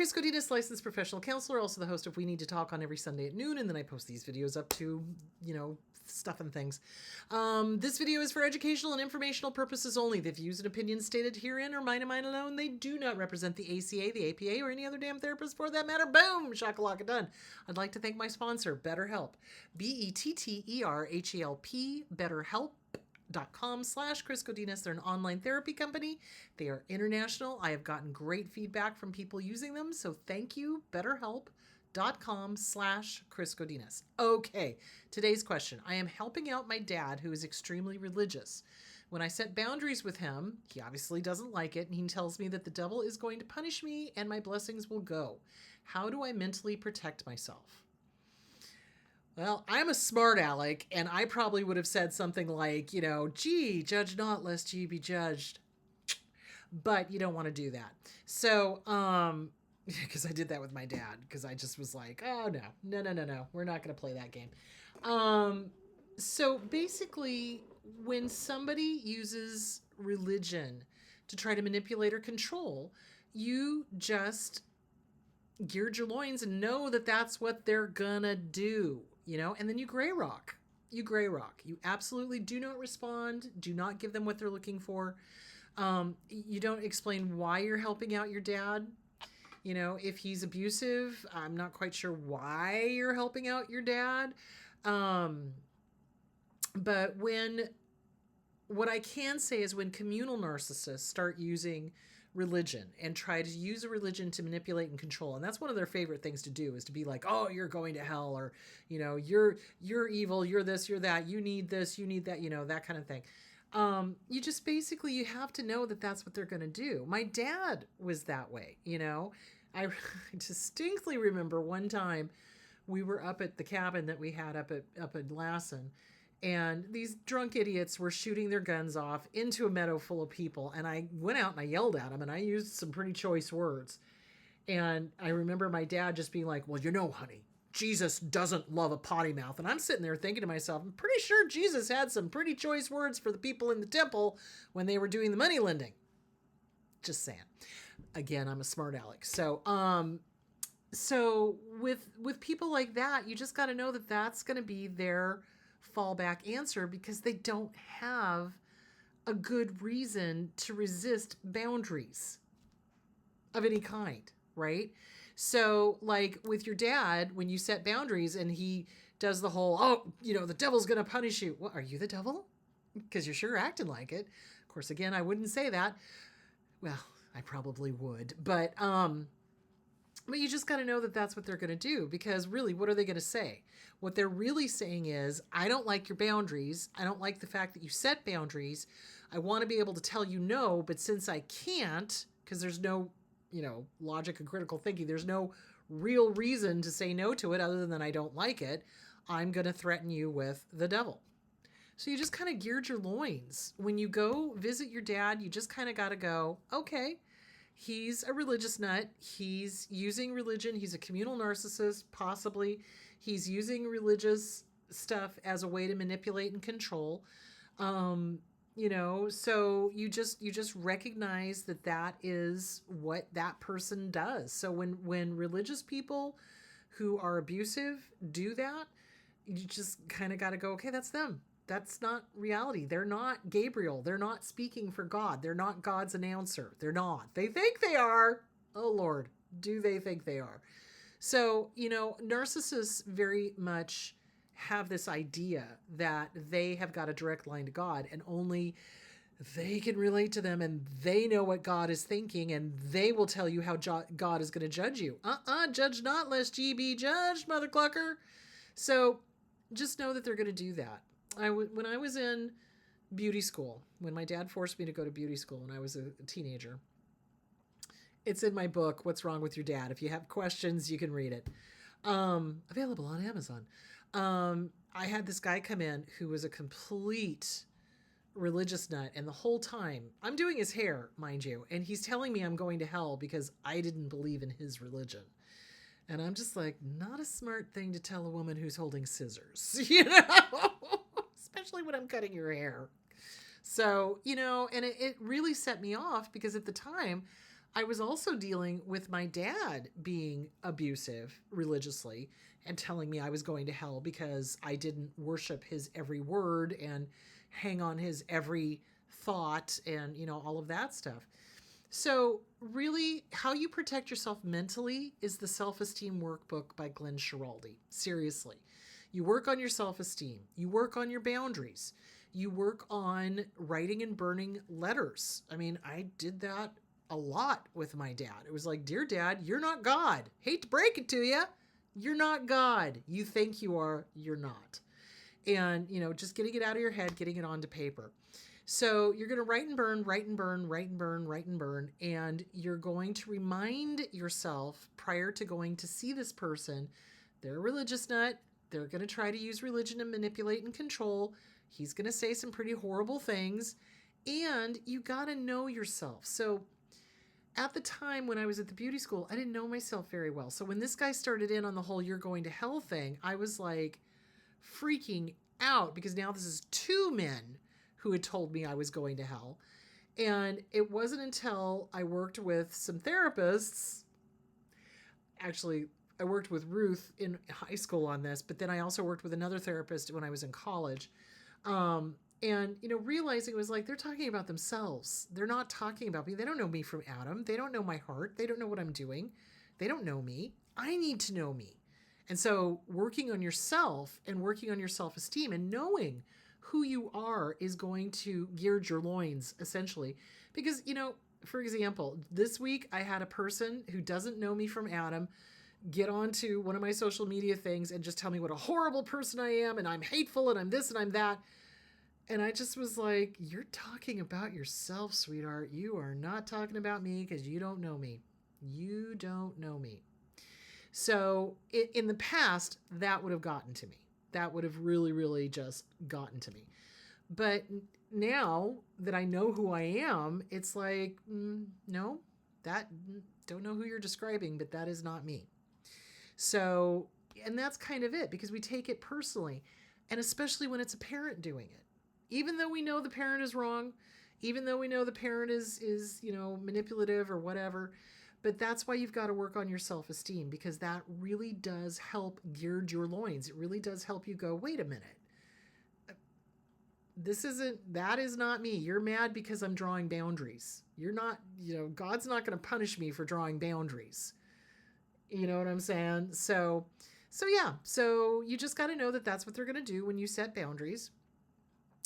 Chris Godinez, licensed professional counselor, also the host of We Need to Talk on every Sunday at noon, and then I post these videos up to, stuff and things. This video is for educational and informational purposes only. The views and opinions stated herein are mine and mine alone. They do not represent the ACA, the APA, or any other damn therapist for that matter. Boom! Shakalaka done. I'd like to thank my sponsor, BetterHelp. BetterHelp, BetterHelp.com/Chris Godinez. They're an online therapy company. They are international. I have gotten great feedback from people using them, so thank you, BetterHelp.com/Chris Godinez. Okay, today's question. I am helping out my dad, who is extremely religious. When I set boundaries with him, he obviously doesn't like it, and he tells me that the devil is going to punish me and my blessings will go. How do I mentally protect myself? Well, I'm a smart aleck, and I probably would have said something like, gee, judge not lest ye be judged. But you don't want to do that. So, because I did that with my dad, because I just was like, oh, no, we're not going to play that game. So basically, when somebody uses religion to try to manipulate or control, you just geared your loins and know that that's what they're gonna do, and then you gray rock. You absolutely do not respond. Do not give them what they're looking for. You don't explain why you're helping out your dad. If he's abusive, I'm not quite sure why you're helping out your dad. But what I can say is when communal narcissists start using religion and try to use a religion to manipulate and control, and that's one of their favorite things to do, is to be like, oh, you're going to hell, or you're evil, you're this, you're that, you need this, you need that, that kind of thing. You just basically, you have to know that that's what they're going to do. My dad was that way. I distinctly remember one time we were up at the cabin that we had up in Lassen, and these drunk idiots were shooting their guns off into a meadow full of people. And I went out and I yelled at them, and I used some pretty choice words. And I remember my dad just being like, well, honey, Jesus doesn't love a potty mouth. And I'm sitting there thinking to myself, I'm pretty sure Jesus had some pretty choice words for the people in the temple when they were doing the money lending. Just saying. Again, I'm a smart aleck. So with people like that, you just got to know that that's going to be their fallback answer, because they don't have a good reason to resist boundaries of any kind, right? So like with your dad, when you set boundaries and he does the whole, the devil's going to punish you. What, are you the devil? Because you're sure acting like it. Of course, again, I wouldn't say that. Well, I probably would, but you just got to know that that's what they're going to do, because really, what are they going to say? What they're really saying is, I don't like your boundaries. I don't like the fact that you set boundaries. I want to be able to tell you no, but since I can't, because there's no, logic and critical thinking, there's no real reason to say no to it other than I don't like it, I'm going to threaten you with the devil. So you just kind of geared your loins. When you go visit your dad, you just kind of got to go, okay, he's a religious nut. He's using religion. He's a communal narcissist, possibly. He's using religious stuff as a way to manipulate and control. So you just recognize that is what that person does. So when religious people who are abusive do that, you just kind of got to go, okay, that's them. That's not reality. They're not Gabriel. They're not speaking for God. They're not God's announcer. They're not. They think they are. Oh, Lord, do they think they are? So, narcissists very much have this idea that they have got a direct line to God, and only they can relate to them, and they know what God is thinking, and they will tell you how God is going to judge you. Judge not lest ye be judged, mother clucker. So just know that they're going to do that. When I was in beauty school, when my dad forced me to go to beauty school when I was a teenager, it's in my book, What's Wrong with Your Dad? If you have questions, you can read it. Available on Amazon. I had this guy come in who was a complete religious nut, and the whole time, I'm doing his hair, mind you, and he's telling me I'm going to hell because I didn't believe in his religion. And I'm just like, not a smart thing to tell a woman who's holding scissors, especially when I'm cutting your hair. So, and it really set me off, because at the time I was also dealing with my dad being abusive religiously and telling me I was going to hell because I didn't worship his every word and hang on his every thought and, all of that stuff. So, really, how you protect yourself mentally is the Self-Esteem Workbook by Glenn Schiraldi. Seriously. You work on your self-esteem. You work on your boundaries. You work on writing and burning letters. I mean, I did that a lot with my dad. It was like, "Dear Dad, you're not God. Hate to break it to you. You're not God. You think you are. You're not." And, just getting it out of your head, getting it onto paper. So you're going to write and burn, write and burn, write and burn, write and burn. And you're going to remind yourself prior to going to see this person, they're a religious nut. They're going to try to use religion to manipulate and control. He's going to say some pretty horrible things. And you got to know yourself. So at the time when I was at the beauty school, I didn't know myself very well. So when this guy started in on the whole "you're going to hell" thing, I was like freaking out because now this is two men who had told me I was going to hell. And it wasn't until I worked with some therapists. Actually, I worked with Ruth in high school on this, but then I also worked with another therapist when I was in college. And, realizing it was like, they're talking about themselves. They're not talking about me. They don't know me from Adam. They don't know my heart. They don't know what I'm doing. They don't know me. I need to know me. And so working on yourself and working on your self-esteem and knowing who you are is going to gird your loins, essentially. Because, for example, this week I had a person who doesn't know me from Adam get onto one of my social media things and just tell me what a horrible person I am and I'm hateful and I'm this and I'm that. And I just was like, "You're talking about yourself, sweetheart. You are not talking about me because you don't know me. You don't know me." So in the past, that would have gotten to me. That would have really, really just gotten to me. But now that I know who I am, it's like, no, don't know who you're describing, but that is not me. So, and that's kind of it because we take it personally. And especially when it's a parent doing it. Even though we know the parent is wrong, even though we know the parent is manipulative or whatever, but that's why you've got to work on your self-esteem because that really does help gird your loins. It really does help you go, "Wait a minute. That is not me. You're mad because I'm drawing boundaries. You're not, God's not going to punish me for drawing boundaries." You know what I'm saying? So yeah. So you just got to know that that's what they're going to do when you set boundaries.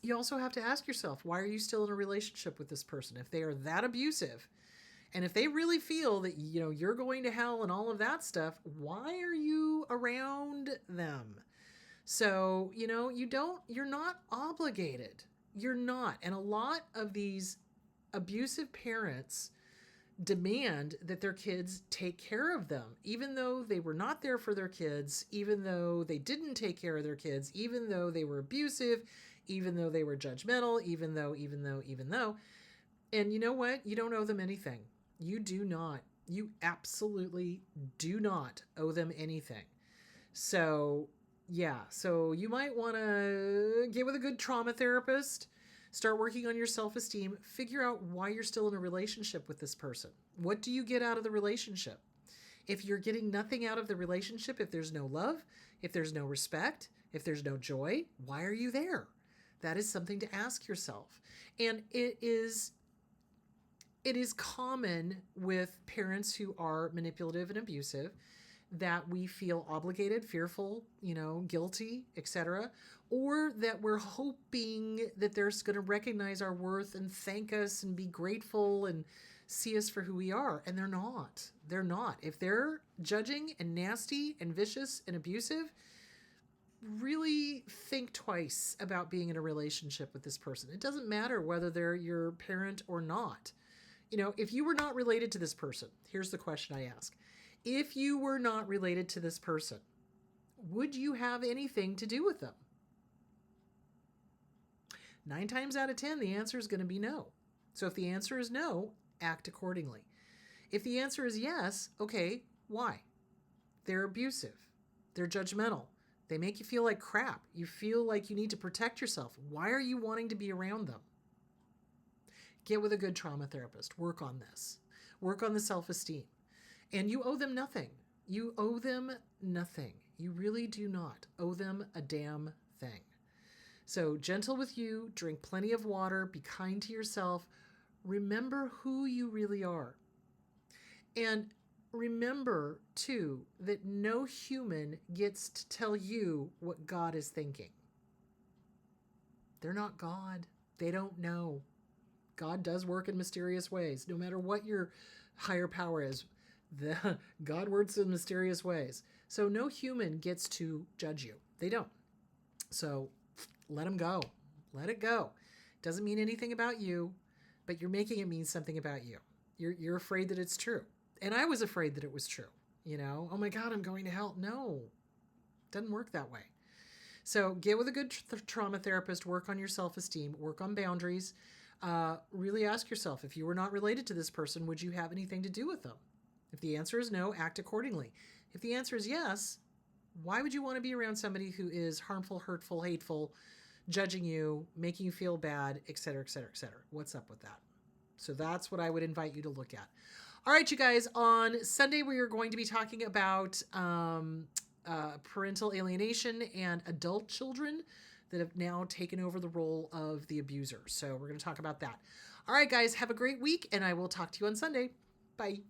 You also have to ask yourself, why are you still in a relationship with this person? If they are that abusive, and if they really feel that, you're going to hell and all of that stuff, why are you around them? So, you're not obligated. You're not. And a lot of these abusive parents demand that their kids take care of them, even though they were not there for their kids, even though they didn't take care of their kids, even though they were abusive, even though they were judgmental, even though. And you know what? You don't owe them anything. You do not. You absolutely do not owe them anything. So, yeah. So you might want to get with a good trauma therapist, start working on your self-esteem, figure out why you're still in a relationship with this person. What do you get out of the relationship? If you're getting nothing out of the relationship, if there's no love, if there's no respect, if there's no joy, why are you there? That is something to ask yourself. And it is common with parents who are manipulative and abusive that we feel obligated, fearful, guilty, etc., or that we're hoping that they're going to recognize our worth and thank us and be grateful and see us for who we are. And they're not. They're not. If they're judging and nasty and vicious and abusive, really think twice about being in a relationship with this person. It doesn't matter whether they're your parent or not. If you were not related to this person, here's the question I ask. If you were not related to this person, would you have anything to do with them? 9 times out of 10, the answer is going to be no. So if the answer is no, act accordingly. If the answer is yes, okay, why? They're abusive. They're judgmental. They make you feel like crap. You feel like you need to protect yourself. Why are you wanting to be around them? Get with a good trauma therapist. Work on this. Work on the self-esteem. And you owe them nothing. You owe them nothing. You really do not owe them a damn thing. So gentle with you, drink plenty of water, be kind to yourself. Remember who you really are. And remember, too, that no human gets to tell you what God is thinking. They're not God. They don't know. God does work in mysterious ways. No matter what your higher power is, God works in mysterious ways. So no human gets to judge you. They don't. So let them go. Let it go. Doesn't mean anything about you, but you're making it mean something about you. You're afraid that it's true. And I was afraid that it was true. Oh my God, I'm going to hell. No, doesn't work that way. So get with a good trauma therapist, work on your self-esteem, work on boundaries. Really ask yourself, if you were not related to this person, would you have anything to do with them? If the answer is no, act accordingly. If the answer is yes, why would you want to be around somebody who is harmful, hurtful, hateful, judging you, making you feel bad, et cetera, et cetera, et cetera? What's up with that? So that's what I would invite you to look at. All right, you guys, on Sunday, we are going to be talking about parental alienation and adult children that have now taken over the role of the abuser. So we're going to talk about that. All right, guys, have a great week, and I will talk to you on Sunday. Bye.